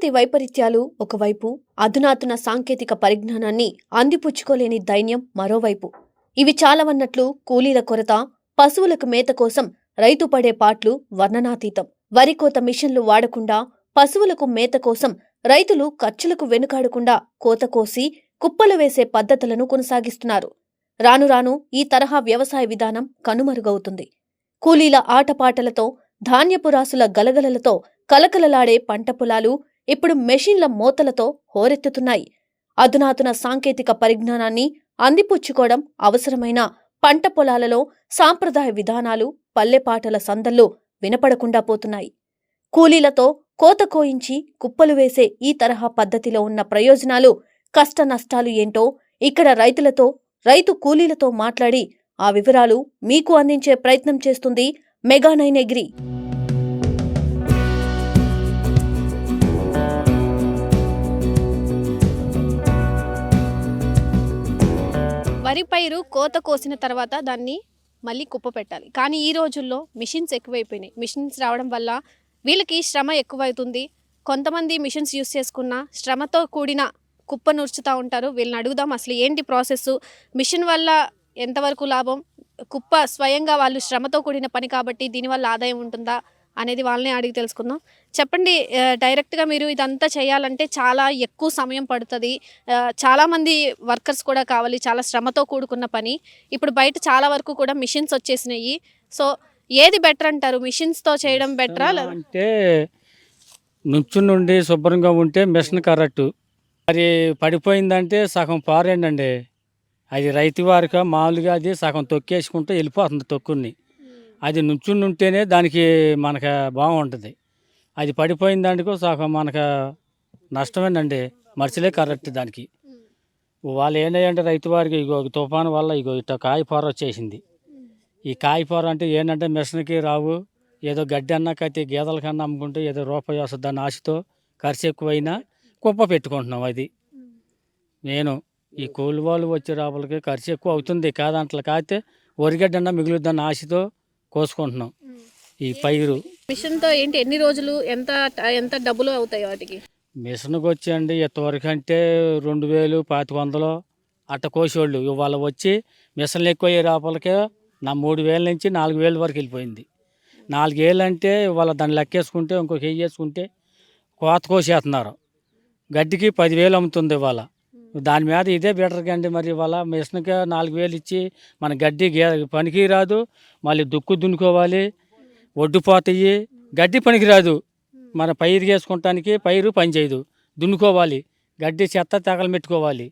ప్రకృతి వైపరీత్యాలు ఒకవైపు, అధునాతన సాంకేతిక పరిజ్ఞానాన్ని అందిపుచ్చుకోలేని దైన్యం మరోవైపు. ఇవి చాలవన్నట్లు కూలీల కొరత, పశువులకు మేత కోసం రైతు పడే పాట్లు వర్ణనాతీతం. వరికోత మిషన్లు వాడకుండా, పశువులకు మేత కోసం రైతులు ఖర్చులకు వెనుకాడకుండా కోత కోసి కుప్పలు వేసే పద్ధతులను కొనసాగిస్తున్నారు. రాను రాను ఈ తరహా వ్యవసాయ విధానం కనుమరుగవుతుంది. కూలీల ఆటపాటలతో, ధాన్యపు రాసుల గలగలలతో కలకలలాడే పంట పొలాలు ఇప్పుడు మెషిన్ల మోతలతో హోరెత్తుతున్నాయి. అధునాతన సాంకేతిక పరిజ్ఞానాన్ని అందిపుచ్చుకోవడం అవసరమైన పంట పొలాలలో సాంప్రదాయ విధానాలు, పల్లెపాటల సందల్లో వినపడకుండా పోతున్నాయి. కూలీలతో కోత కోయించి కుప్పలు వేసే ఈ తరహా పద్ధతిలో ఉన్న ప్రయోజనాలు, కష్ట నష్టాలు ఏంటో ఇక్కడ రైతు కూలీలతో మాట్లాడి ఆ వివరాలు మీకు అందించే ప్రయత్నం చేస్తుంది మెగా9 అగ్రి. వరి పైరు కోత కోసిన తర్వాత దాన్ని మళ్ళీ కుప్ప పెట్టాలి. కానీ ఈ రోజుల్లో మిషన్స్ ఎక్కువైపోయినాయి. మిషన్స్ రావడం వల్ల వీళ్ళకి శ్రమ ఎక్కువవుతుంది. కొంతమంది మిషన్స్ యూస్ చేసుకున్న శ్రమతో కూడిన కుప్ప నూర్చుతూ ఉంటారు. వీళ్ళని అడుగుదాం అసలు ఏంటి ప్రాసెస్, మిషన్ వల్ల ఎంతవరకు లాభం, కుప్ప స్వయంగా వాళ్ళు శ్రమతో కూడిన పని కాబట్టి దీనివల్ల ఆదాయం ఉంటుందా అనేది వాళ్ళనే అడిగి తెలుసుకుందాం. చెప్పండి, డైరెక్ట్గా మీరు ఇదంతా చేయాలంటే చాలా ఎక్కువ సమయం పడుతుంది, చాలామంది వర్కర్స్ కూడా కావాలి, చాలా శ్రమతో కూడుకున్న పని. ఇప్పుడు బయట చాలా వరకు కూడా మిషన్స్ వచ్చేసినాయి. సో ఏది బెటర్ అంటారు, మిషన్స్తో చేయడం బెటరా? అంటే నుండి శుభ్రంగా ఉంటే మిషన్ కరెక్టు. మరి పడిపోయిందంటే సగం పారేయండి. అది రైతు వారిక మామూలుగా అది సగం తొక్కేసుకుంటూ వెళ్ళిపోతుంది తొక్కుని. అది ఉంటేనే దానికి మనకు బాగుంటుంది. అది పడిపోయిన దానికో సగం మనకు నష్టమేనండి. మనుషులే కరెక్ట్ దానికి. వాళ్ళు ఏంటంటే రైతు వారికి ఇగో తుఫాను వల్ల ఇట్లా కాయపొర వచ్చేసింది. ఈ కాయపొర అంటే ఏంటంటే మిషన్కి రావు, ఏదో గడ్డి అన్నాకైతే గేదెల కన్నా అమ్ముకుంటే ఏదో రూపాయి వస్తుంది దాని ఆశతో ఖర్చు ఎక్కువైనా కుప్ప పెట్టుకుంటున్నాం. అది నేను ఈ కూలి వాళ్ళు వచ్చే రాపలకి ఖర్చు ఎక్కువ అవుతుంది కాదంటలు, కాకపోతే వరిగడ్డ అన్నా మిగులుద్దన్న ఆశతో కోసుకుంటున్నాం. ఈ పైరు మిషన్తో ఏంటి, ఎన్ని రోజులు, ఎంత ఎంత డబ్బులు అవుతాయి వాటికి? మిషన్కి వచ్చండి ఇంతవరకు అంటే 2000, 2500 అట్ట కోసేవాళ్ళు. ఇవాళ వచ్చి మిషన్లు ఎక్కువ అయ్యే రాపలకే నా 3000 నుంచి 4000 వరకు వెళ్ళిపోయింది. 4000 అంటే ఇవాళ దాన్ని లెక్కేసుకుంటే ఇంకొక వేసుకుంటే కోత కోసేస్తున్నారు. గడ్డికి 10,000 అమ్ముతుంది ఇవాళ. దాని మీద ఇదే బెటర్ కండి. మరి ఇవాళ మిషన్కి 4000 ఇచ్చి మన గడ్డి పనికి రాదు, మళ్ళీ దుక్కు దున్నుకోవాలి, ఒడ్డుపోతాయి, గడ్డి పనికి రాదు. మన పైరు వేసుకుంటానికి పైరు పని చేయదు, దున్నుకోవాలి, గడ్డి చెత్త తగలు పెట్టుకోవాలి,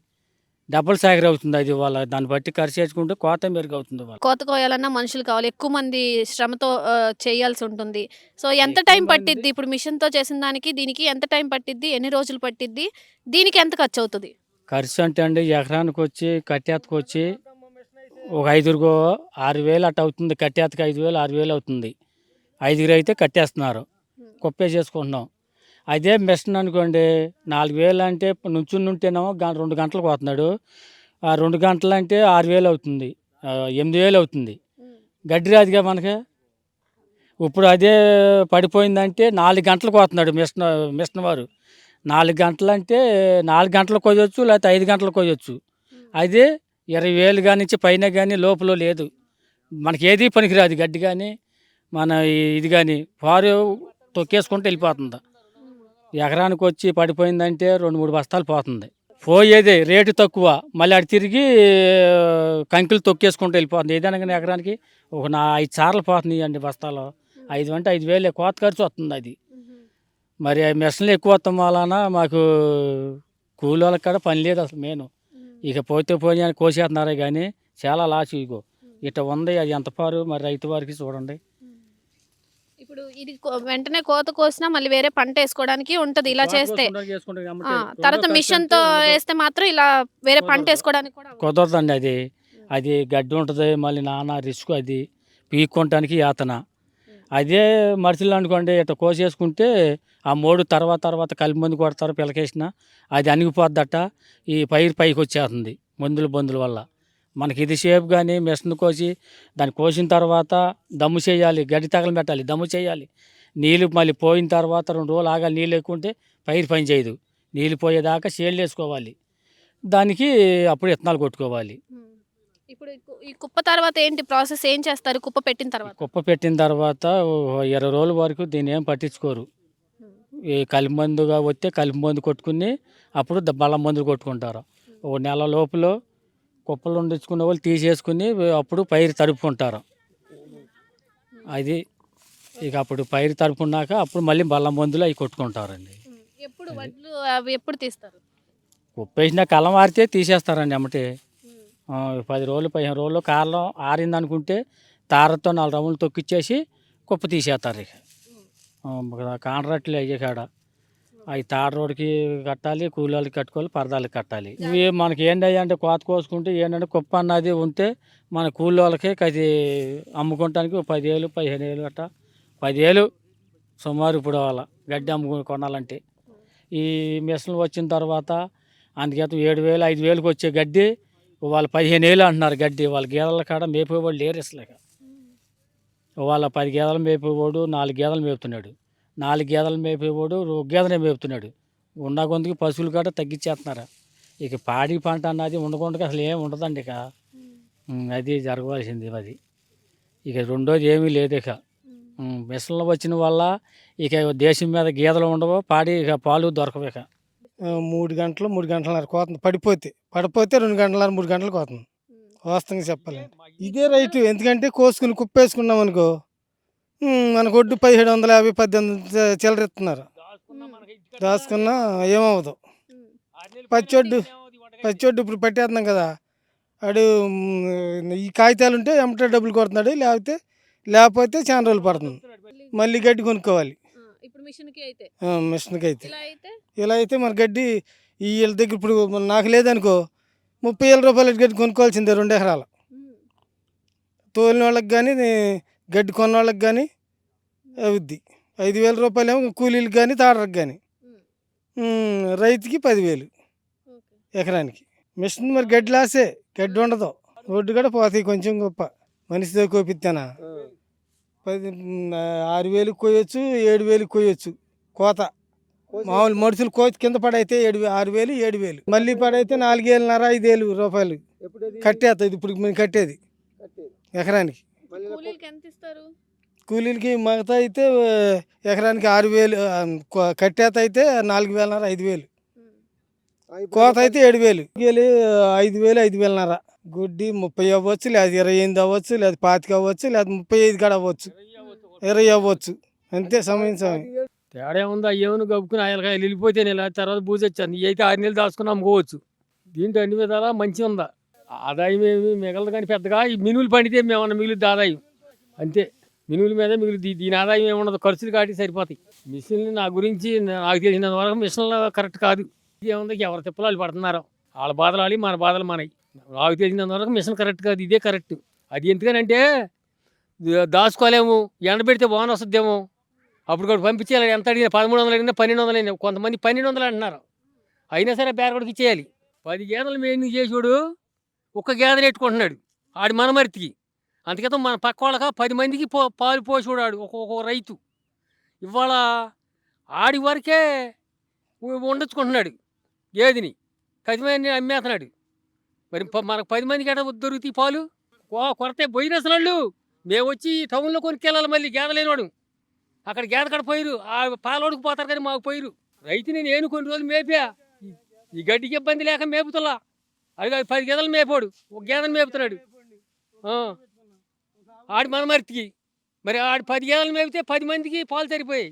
డబ్బులు సాగర్ అవుతుంది. అది వాళ్ళ దాన్ని బట్టి ఖర్చు చేసుకుంటే కోత మెరుగు అవుతుంది. కోత కోయాలన్నా మనుషులు కావాలి, ఎక్కువ మంది శ్రమతో చేయాల్సి ఉంటుంది. సో ఎంత టైం పట్టిద్ది ఇప్పుడు మిషన్తో చేసిన దానికి దీనికి ఎంత టైం పట్టిద్ది, ఎన్ని రోజులు పట్టిద్ది, దీనికి ఎంత ఖర్చు అవుతుంది? ఖర్చు అంటే అండి ఎకరానికి వచ్చి కట్టేతకు వచ్చి ఒక 6,000 అట్ట అవుతుంది. కట్టేతకు 5,000, 6,000 అవుతుంది. 5 అయితే కట్టేస్తున్నారు, కుప్పే చేసుకుంటున్నాం. అదే మిషన్ అనుకోండి 4,000 అంటే ఉంటేనేమో 2 గంటలు పోతున్నాడు. ఆ 2 గంటలు అంటే 6,000 అవుతుంది, 8,000 అవుతుంది. గడ్డి రాదుగా మనకి. ఇప్పుడు అదే పడిపోయిందంటే 4 గంటలు పోతున్నాడు మిషన్ వారు. 4 గంటలు అంటే 4 గంటలు కోయొచ్చు, లేకపోతే 5 గంటలు కోయొచ్చు. అదే 20,000 కానీ నుంచి పైన కానీ లోపల లేదు. మనకి ఏది పనికిరాదు, గడ్డి కానీ మన ఇది కానీ పారు తొక్కేసుకుంటూ వెళ్ళిపోతుంది. ఎకరానికి వచ్చి పడిపోయిందంటే 2-3 బస్తాలు పోతుంది. పోయేదే రేటు తక్కువ, మళ్ళీ అటు తిరిగి కంకులు తొక్కేసుకుంటూ వెళ్ళిపోతుంది. ఏదైనా కానీ ఎకరానికి ఒక 5 సార్లు పోతుంది అండి బస్తాలు. 5 అంటే 5,000 కోత ఖర్చు వస్తుంది. అది మరి మిషన్లు ఎక్కువ వస్తాం వలన మాకు కూలి వాళ్ళకి కూడా పని లేదు అసలు. మెయిన్ ఇక పోతే పోయి అని కోసేస్తున్నారే కానీ చాలా లాస్. ఇగో ఇట్లా ఉంది, అది ఎంత పారు మరి రైతు వారికి చూడండి. ఇప్పుడు ఇది వెంటనే కోత కోసినా మళ్ళీ వేరే పంట వేసుకోవడానికి ఉంటుంది ఇలా చేస్తే. తర్వాత మిషన్తో వేస్తే మాత్రం ఇలా వేరే పంట వేసుకోవడానికి కూడా కుదరదండి. అది గడ్డి ఉంటుంది, మళ్ళీ నానా రిస్క్, అది పీక్కోవటానికి యాతన. అదే మనుషులు అనుకోండి ఇట్లా కోసేసుకుంటే ఆ మోడు తర్వాత కలిపి మందు కొడతారు, పిలకేసిన అది అణిగిపోద్దట, ఈ పైకి వచ్చేస్తుంది మందుల వల్ల. మనకి ఇది షేప్ కానీ మిషన్ కోసి దాన్ని కోసిన తర్వాత దమ్ము చేయాలి, గడ్డి తగలు పెట్టాలి, దమ్ము చేయాలి, నీళ్ళు మళ్ళీ పోయిన తర్వాత 2 రోజులు ఆగాలి. నీళ్ళు ఎక్కువ ఉంటే పైరు పని చేయదు. నీళ్ళు పోయేదాకా షేడ్లు వేసుకోవాలి. దానికి అప్పుడు విత్తనాలు కొట్టుకోవాలి. ఇప్పుడు ఈ కుప్ప తర్వాత ఏంటి ప్రాసెస్, ఏం చేస్తారు కుప్ప పెట్టిన తర్వాత? కుప్ప పెట్టిన తర్వాత 20 రోజుల వరకు దీన్ని ఏం పట్టించుకోరు. ఈ కలుపు మందుగా వస్తే కలుపు మందు కొట్టుకుని అప్పుడు బలం మందులు కొట్టుకుంటారు. ఓ నెల లోపల కుప్పలు ఉండించుకున్న వాళ్ళు తీసేసుకుని అప్పుడు పైరు తడుపుకుంటారు. అది ఇక అప్పుడు పైరు తడుపుకున్నాక అప్పుడు మళ్ళీ బలం మందులు అవి కొట్టుకుంటారండి. ఎప్పుడు వడ్లు అవి ఎప్పుడు తీస్తారు? కుప్ప వేసిన కళ్ళం ఆరితే తీసేస్తారండి ఎమ్మటే. 10 రోజులు 15 రోజులు కాలం ఆరింది అనుకుంటే తారతో 4 రౌండ్లు తొక్కిచ్చేసి కుప్ప తీసేస్తారు. ఇక కాంట్రాక్ట్లు అయ్యే కాడ అవి తాడ రోడ్డుకి కట్టాలి, కూలీలకి కట్టుకోవాలి, పరదాలకి కట్టాలి. ఇవి మనకి ఏంటయ్యా అంటే కోత కోసుకుంటే ఏంటంటే కుప్ప అన్నది ఉంటే మన కూలి వాళ్ళకి అది అమ్ముకోవటానికి 10,000 15,000 అట్ట 10,000 సుమారు ఇప్పుడు వాళ్ళ గడ్డి కొనాలంటే. ఈ మిషన్లు వచ్చిన తర్వాత అందుకేత 7,000 5,000కి వచ్చే గడ్డి వాళ్ళు 15,000 అంటున్నారు గడ్డి. వాళ్ళ గేదెల కాడ మేపేవాళ్ళు లేరు అసలు. వాళ్ళ 10 గేదెలు మేపేవాడు 4 గేదెలు మేపుతున్నాడు, 4 గేదెలు మేపేవాడు 1 గేదెనే మేపుతున్నాడు. ఉన్న కొందుకు పశువులు కాడ తగ్గించేస్తున్నారు. ఇక పాడి పంట అన్నది ఉండకుండా అసలు ఏమి ఉండదండి. ఇక అది జరగవలసింది. అది ఇక రెండోది ఏమీ లేదు. ఇక మిషన్లు వచ్చిన వల్ల ఇక దేశం మీద గేదెలు ఉండవు, పాడి ఇక పాలు దొరకవు. ఇక 3 గంటలు 3 గంటలన్నర కోతుంది. పడిపోతే 2 గంటలన్నర 3 గంటలు కోతుంది. వాస్తవంగా చెప్పాలంటే ఇదే రైతు. ఎందుకంటే కోసుకుని కుప్పేసుకున్నాం అనుకో మనకు ఒడ్డు 1750 1800 చిల్లర ఇస్తున్నారు. దాచుకున్నా ఏమవుదు. పచ్చొడ్డు ఇప్పుడు పట్టేస్తున్నాం కదా, ఆడు ఈ కాగితాలు ఉంటే ఎమ్మటే డబ్బులు కొడుతున్నాడు, లేకపోతే చాలా రోజులు పడుతుంది. మళ్ళీ గడ్డి కొనుక్కోవాలి. మిషన్కి అయితే ఇలా అయితే మన గడ్డి వీళ్ళ దగ్గర ఇప్పుడు నాకు లేదనుకో 30,000 రూపాయల గడ్డి కొనుక్కోవాల్సిందే 2 ఎకరాలు. తోలిన వాళ్ళకి కానీ గడ్డి కొన్న వాళ్ళకి కానీ అవుద్ది 5,000 రూపాయలు ఏమో కూలీలకు కానీ తాడరకు కానీ. రైతుకి 10,000 ఎకరానికి. మిషన్ మరి గడ్డి లాసే, గడ్డి ఉండదు. రోడ్డు కూడా పోతాయి కొంచెం గొప్ప. మనిషితో కోపిస్తానా 6,000 కొయ్యొచ్చు, 7,000 కొయ్యొచ్చు కోత. మామూలు మనుషులు కోతి కింద పడైతే 6,000 7,000, మళ్ళీ పడైతే 4,500 5,000 రూపాయలు కట్టేస్తుంది. ఇప్పుడు మేము కట్టేది ఎకరానికి. కూలీలకి మిగతా అయితే ఎకరానికి 6,000, కట్టేత అయితే 4,500 5,000, కోత అయితే 7,000, 5,000 5,500. గుడ్డి 30 అవ్వచ్చు, లేదా 28 అవ్వచ్చు, లేదా 25 అవ్వచ్చు, లేదా 35 కాడ అవ్వచ్చు, 20 అవ్వచ్చు. అంతే సమయం. తేడా ఉందా? ఏమని గబ్బుకుని ఆయనకాయలు వెళ్ళిపోతే నెల తర్వాత బూజు వచ్చాను. ఈ అయితే 6 నెలలు దాచుకుని అమ్ముకోవచ్చు. దీంట్లో అన్ని విధాలా మంచి ఉందా, ఆదాయం ఏమి మిగలదు. కానీ పెద్దగా ఈ మినువులు పండితే మేమన్నా మిగులుద్ది ఆదాయం, అంతే. మినువుల మీద మిగులుద్ది. దీని ఆదాయం ఏముండదు, ఖర్చులు కాటి సరిపోతాయి. మిషన్లు నా గురించి నాకు తెలిసినంత వరకు మిషన్లు కరెక్ట్ కాదు. ఏముంది, ఎవరు తిప్పలు పడుతున్నారు, వాళ్ళ బాధలు వాళ్ళు, మన బాధలు మనవి. నాకు తెలిసినంత వరకు మిషన్ కరెక్ట్ కాదు, ఇదే కరెక్ట్. అది ఎందుకనంటే దాచుకోలేము, ఎండబెడితే వాన వస్తుందేమో, అప్పుడు కూడా పంపించేయాలి. ఎంత అడిగినా 1,300 అడిగినా 1,200 అయినా, కొంతమంది 1,200 అంటున్నారు. అయినా సరే బేరగొడికి ఇచ్చేయాలి. 10 గేదెలు మెయిన్ చేసాడు, ఒక్క గేదె నెట్టుకుంటున్నాడు ఆడి మనమరితికి. అందుకే మన పక్క వాళ్ళక 10 మందికి పాలు పోసాడు ఒక్కొక్క రైతు. ఇవాళ ఆడి వరకే ఉండొచ్చుకుంటున్నాడు గేదెని, 10 మంది అమ్మేస్తున్నాడు. మరి మనకు 10 మందికి ఎట దొరుకుతాయి పాలు? కొరతే పోయిన అసలు వాళ్ళు. మేము వచ్చి టౌన్లో కొనుక్కెళ్ళాలి, మళ్ళీ గేదె లేనివాడు అక్కడ గేదె కాడ పోయిరు, ఆ పాలోడికి పోతారు కానీ మాకు పోయిరు. రైతుని నేను కొన్ని రోజులు మేపా, ఈ గడ్డికి ఇబ్బంది లేక మేపుతులా. అది 10 గేదెలు మేపాడు, ఒక గేదెను మేపుతున్నాడు ఆడి మనమర్తికి. మరి ఆడి 10 గేదెలు మేపితే 10 మందికి పాలు సరిపోయాయి.